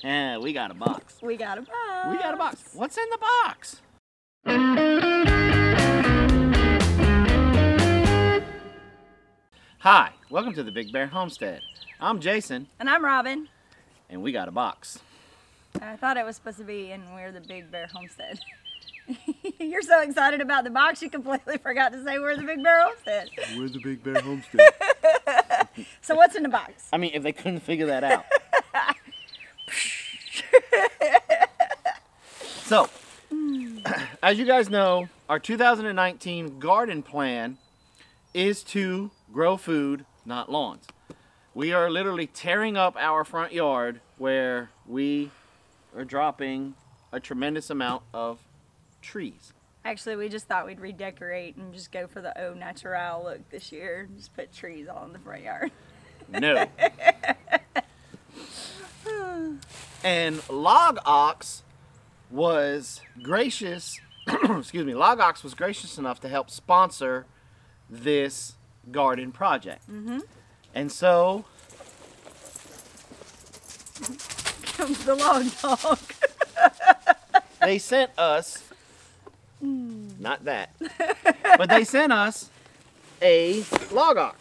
Yeah, we got a box. We got a box. We got a box. What's in the box? Hi, welcome to the Big Bear Homestead. I'm Jason. And I'm Robyn. And we got a box. I thought it was supposed to be and we're the Big Bear Homestead. You're so excited about the box you completely forgot to say we're the Big Bear Homestead. We're the Big Bear Homestead. So what's in the box? I mean, if they couldn't figure that out. So, as you guys know, our 2019 garden plan is to grow food, not lawns. We are literally tearing up our front yard where we are dropping a tremendous amount of trees. Actually, we just thought we'd redecorate and just go for the au naturel look this year. Just put trees all in the front yard. No. And LogOx was gracious, excuse me, LogOx was gracious enough to help sponsor this garden project. And so Comes the log dog. they sent us, not that, but they sent us a LogOx,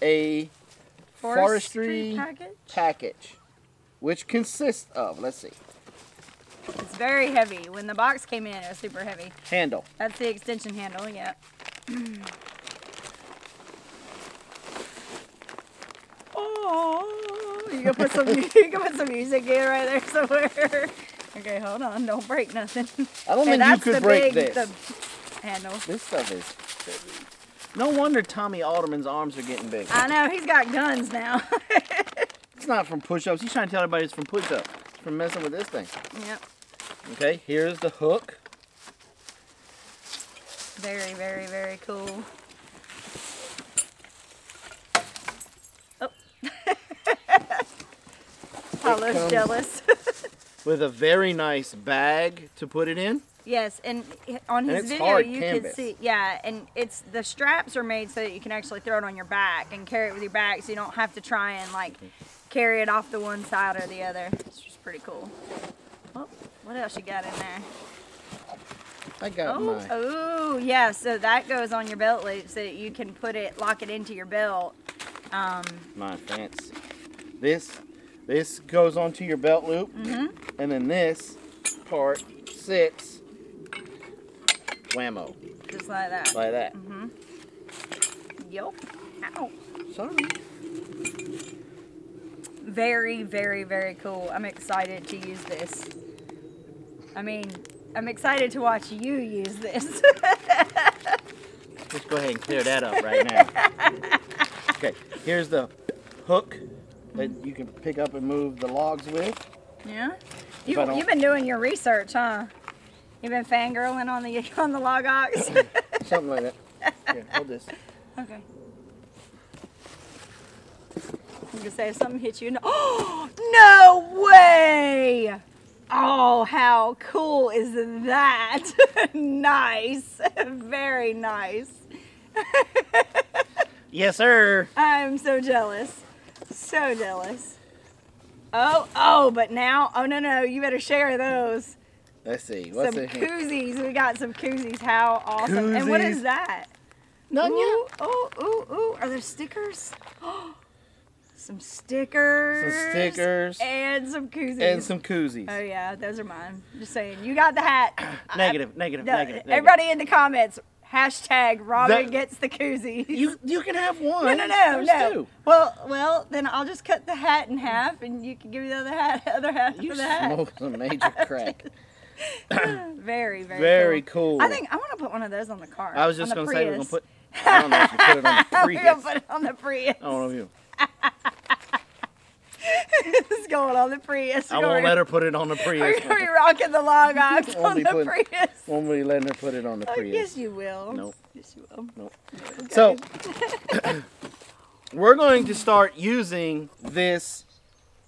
a forestry package, which consists of, let's see. It's very heavy. When the box came in, it was super heavy. Handle. That's the extension handle, yeah. Oh, you gonna put some music in right there somewhere. Okay, hold on, don't break nothing. I don't think you could break this. The handle. This stuff is heavy. No wonder Tommy Alderman's arms are getting big. I know, he's got guns now. It's not from push-ups. He's trying to tell everybody it's from push-ups. It's from messing with this thing. Yep. Okay, here's the hook. Very, very, very cool. Oh. Paolo's jealous. With a very nice bag to put it in. Yes, and on his video you can see, yeah, and the straps are made so that you can actually throw it on your back and carry it with your back, so you don't have to try and like carry it off the one side or the other. It's just pretty cool. Oh, what else you got in there? I got mine. Oh, yeah, so that goes on your belt loop so that you can lock it into your belt. My fancy. This goes onto your belt loop, and then this part sits whammo. Just like that. Like that. Yup. Ow. Sorry. Very, very, very cool. I'm excited to use this. I mean, I'm excited to watch you use this. Let's go ahead and clear that up right now. Okay, here's the hook that you can pick up and move the logs with. Yeah? You've been doing your research, huh? You've been fangirling on the LogOx? Something like that. Here, hold this. Okay. I'm gonna say if something hits you. Oh, no way! Oh, how cool is that? Nice. Very nice. Yes, sir. I'm so jealous. So jealous. Oh, but now, oh no, you better share those. Let's see. What's some in here? koozies. We got some koozies. How awesome. Koozies. And what is that? None Ooh, yet. Ooh. Are there stickers? Some stickers. Some stickers. And some koozies. And some koozies. Oh yeah, those are mine. Just saying. You got the hat. Negative. Everybody in the comments. Hashtag Robyn gets the koozies. You can have one. No. There's two. Well, then I'll just cut the hat in half, and you can give me the other half for the hat. You smoke some major crack. Very, very cool. I think I want to put one of those on the car. I was just going to say we're going to put. I don't know if you put it on the Prius. We're going to put it on the Prius. I don't know you. It's going on the Prius. I won't let her put it on the Prius. We're going to be rocking the LogOx on the Prius. Won't be letting her put it on the Prius. Yes, you will. Nope. Yes, you will. Nope. Okay. So, we're going to start using this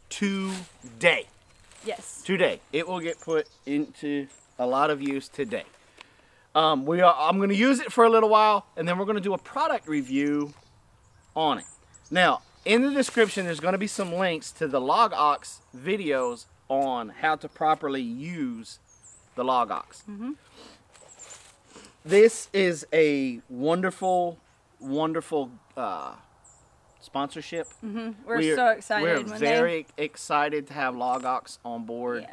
today. Yes. Today. It will get put into a lot of use today. I'm going to use it for a little while, and then we're going to do a product review on it. Now, In the description, there's going to be some links to the LogOx videos on how to properly use the LogOx. This is a wonderful, wonderful sponsorship. We're so excited. We're very excited to have LogOx on board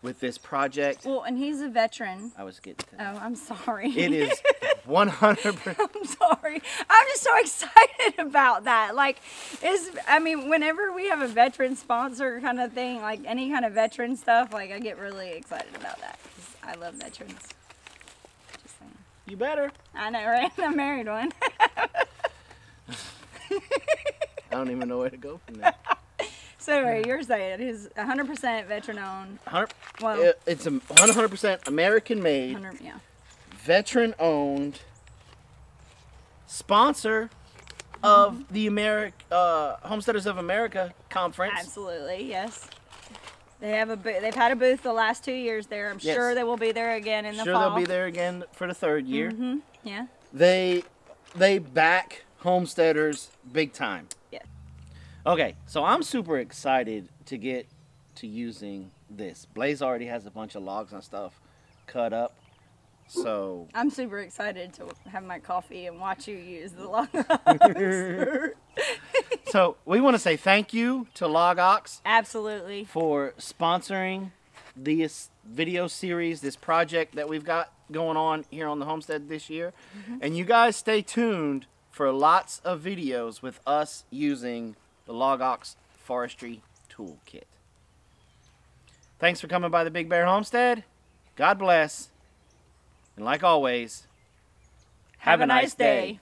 with this project. Well, and he's a veteran. I was getting to that. Oh, I'm sorry. It is 100%. I'm sorry. I'm just so excited about that. Like, I mean, whenever we have a veteran sponsor kind of thing, like any kind of veteran stuff, like I get really excited about that because I love veterans. Just saying. You better. I know, right? I'm married one. I don't even know where to go from there. So anyway, you're saying it's 100% veteran owned. Well, it's a 100% American made, veteran owned sponsor of the Homesteaders of America conference. Absolutely, yes. They have they've had a booth the last 2 years there. I'm sure they will be there again in the fall. Sure, they'll be there again for the 3rd year. Yeah. They back homesteaders big time. Yeah. Okay, so I'm super excited to get to using this. Blaze already has a bunch of logs and stuff cut up, so I'm super excited to have my coffee and watch you use the LogOx. So we want to say thank you to LogOx. Absolutely. For sponsoring this video series, this project that we've got going on here on the homestead this year. And you guys stay tuned for lots of videos with us using the LogOx Forestry Toolkit. Thanks for coming by the Big Bear Homestead. God bless. And like always, have a nice day.